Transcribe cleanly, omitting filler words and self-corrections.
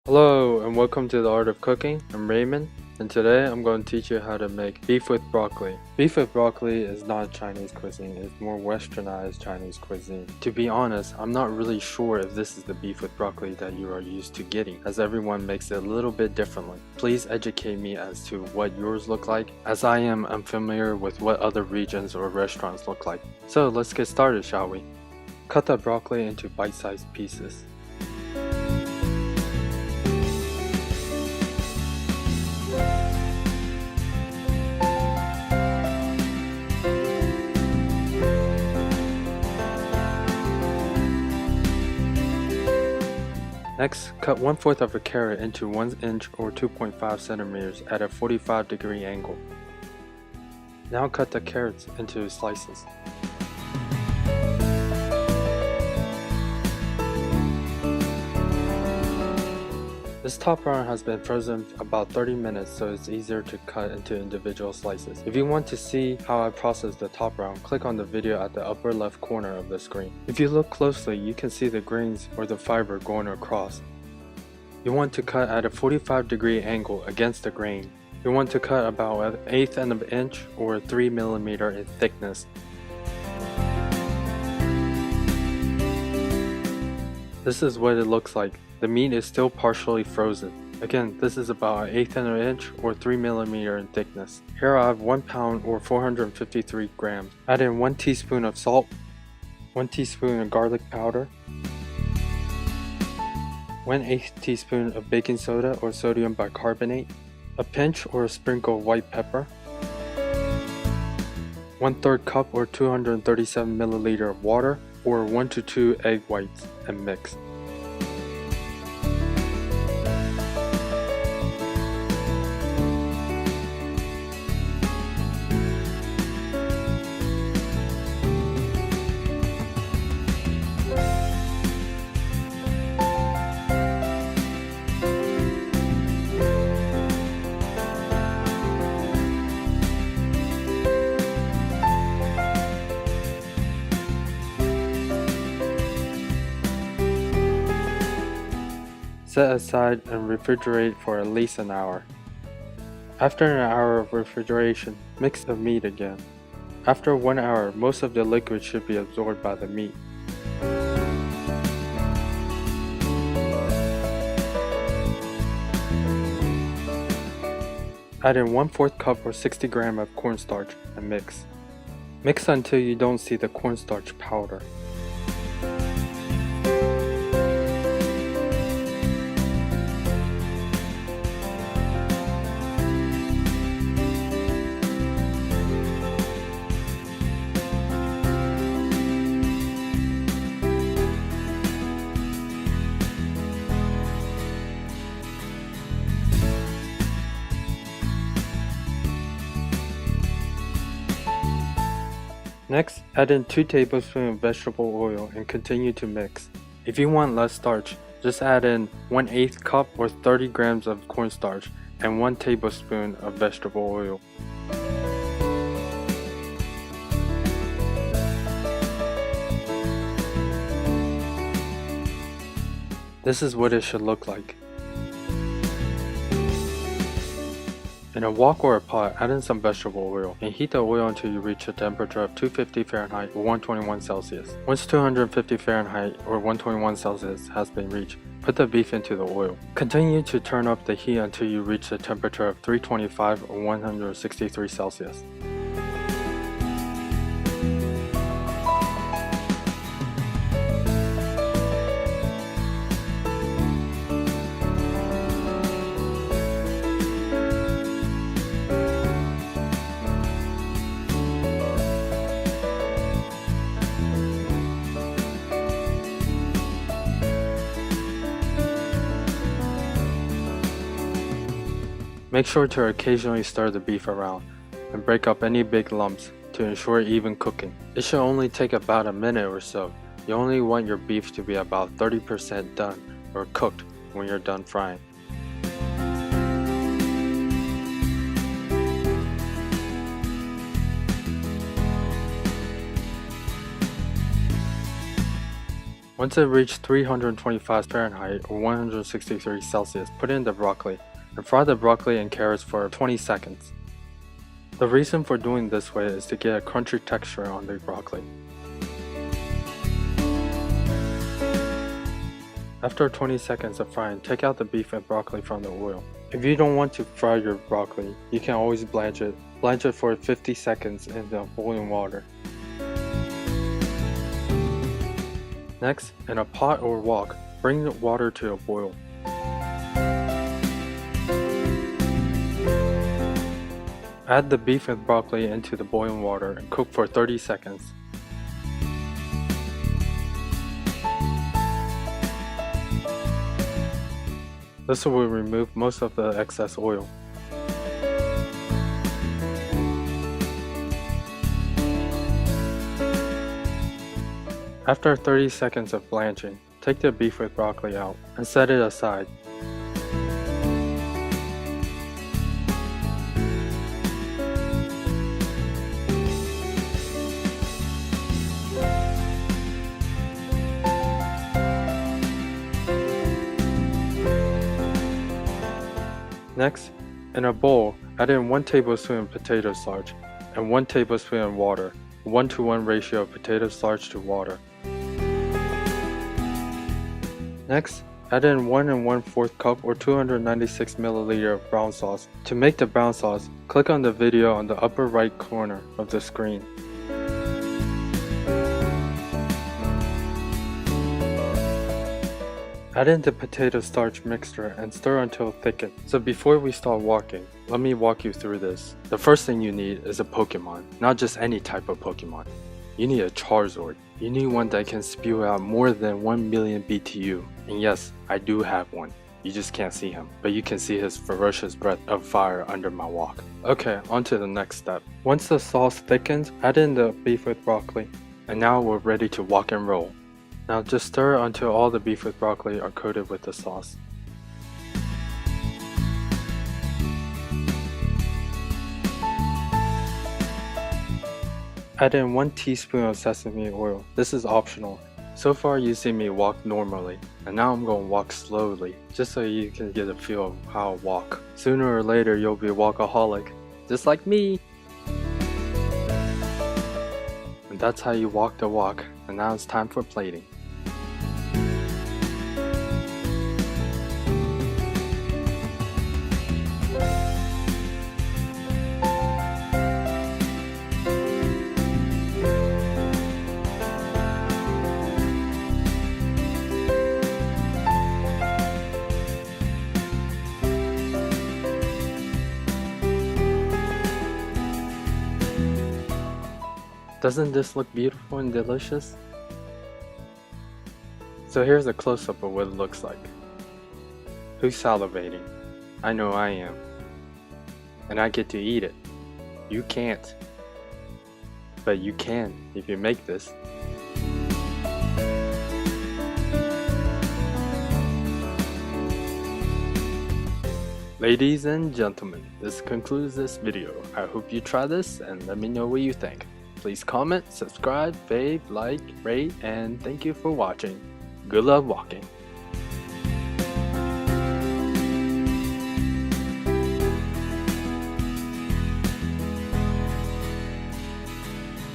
Hello and welcome to the Art of Cooking. I'm Raymond and today I'm going to teach you how to make beef with broccoli. Beef with broccoli is not Chinese cuisine, it's more westernized Chinese cuisine. To be honest, I'm not really sure if this is the beef with broccoli that you are used to getting, as everyone makes it a little bit differently. Please educate me as to what yours look like, as I am unfamiliar with what other regions or restaurants look like. So let's get started, shall we? Cut the broccoli into bite-sized pieces. Next, cut 1/4 of a carrot into 1 inch or 2.5 centimeters at a 45-degree angle. Now cut the carrots into slices. This top round has been frozen about 30 minutes, so it's easier to cut into individual slices. If you want to see how I process the top round, click on the video at the upper left corner of the screen. If you look closely, you can see the grains or the fiber going across. You want to cut at a 45-degree angle against the grain. You want to cut about 1/8 of an inch or 3 millimeters in thickness. This is what it looks like. The meat is still partially frozen. Again, this is about 1/8 of an inch or 3 millimeters in thickness. Here I have 1 pound or 453 grams. Add in 1 teaspoon of salt, 1 teaspoon of garlic powder, 1/8 teaspoon of baking soda or sodium bicarbonate, a pinch or a sprinkle of white pepper, 1/3 cup or 237 milliliters of water, or 1 to 2 egg whites, and mix. Set aside and refrigerate for at least an hour. After an hour of refrigeration, mix the meat again. After 1 hour, most of the liquid should be absorbed by the meat. Add in 1/4 cup or 60 grams of cornstarch and mix. Mix until you don't see the cornstarch powder. Next, add in 2 tablespoons of vegetable oil and continue to mix. If you want less starch, just add in 1/8 cup or 30 grams of cornstarch and 1 tablespoon of vegetable oil. This is what it should look like. In a wok or a pot, add in some vegetable oil and heat the oil until you reach a temperature of 250 Fahrenheit or 121 Celsius. Once 250 Fahrenheit or 121 Celsius has been reached, put the beef into the oil. Continue to turn up the heat until you reach the temperature of 325 or 163 Celsius. Make sure to occasionally stir the beef around and break up any big lumps to ensure even cooking. It should only take about a minute or so. You only want your beef to be about 30% done or cooked when you're done frying. Once it reached 325 Fahrenheit or 163 Celsius, put in the broccoli and fry the broccoli and carrots for 20 seconds. The reason for doing this way is to get a crunchy texture on the broccoli. After 20 seconds of frying, take out the beef and broccoli from the oil. If you don't want to fry your broccoli, you can always blanch it. Blanch it for 50 seconds in the boiling water. Next, in a pot or wok, bring the water to a boil. Add the beef and broccoli into the boiling water and cook for 30 seconds. This will remove most of the excess oil. After 30 seconds of blanching, take the beef with broccoli out and set it aside. Next, in a bowl, add in 1 tablespoon potato starch and 1 tablespoon water, 1-to-1 ratio of potato starch to water. Next, add in 1 1/4 cup or 296 milliliter of brown sauce. To make the brown sauce, click on the video on the upper right corner of the screen. Add in the potato starch mixture and stir until thickened. So before we start walking, let me walk you through this. The first thing you need is a Pokemon, not just any type of Pokemon. You need a Charizard. You need one that can spew out more than 1 million BTU. And yes, I do have one. You just can't see him, but you can see his ferocious breath of fire under my walk. Okay, on to the next step. Once the sauce thickens, add in the beef with broccoli. And now we're ready to walk and roll. Now just stir until all the beef with broccoli are coated with the sauce. Add in 1 teaspoon of sesame oil. This is optional. So far you see me walk normally, and now I'm going to walk slowly, just so you can get a feel of how I walk. Sooner or later you'll be a walkaholic, just like me. And that's how you walk the walk, and now it's time for plating. Doesn't this look beautiful and delicious? So here's a close-up of what it looks like. Who's salivating? I know I am. And I get to eat it. You can't. But you can if you make this. Ladies and gentlemen, this concludes this video. I hope you try this and let me know what you think. Please comment, subscribe, fave, like, rate, and thank you for watching. Good luck walking.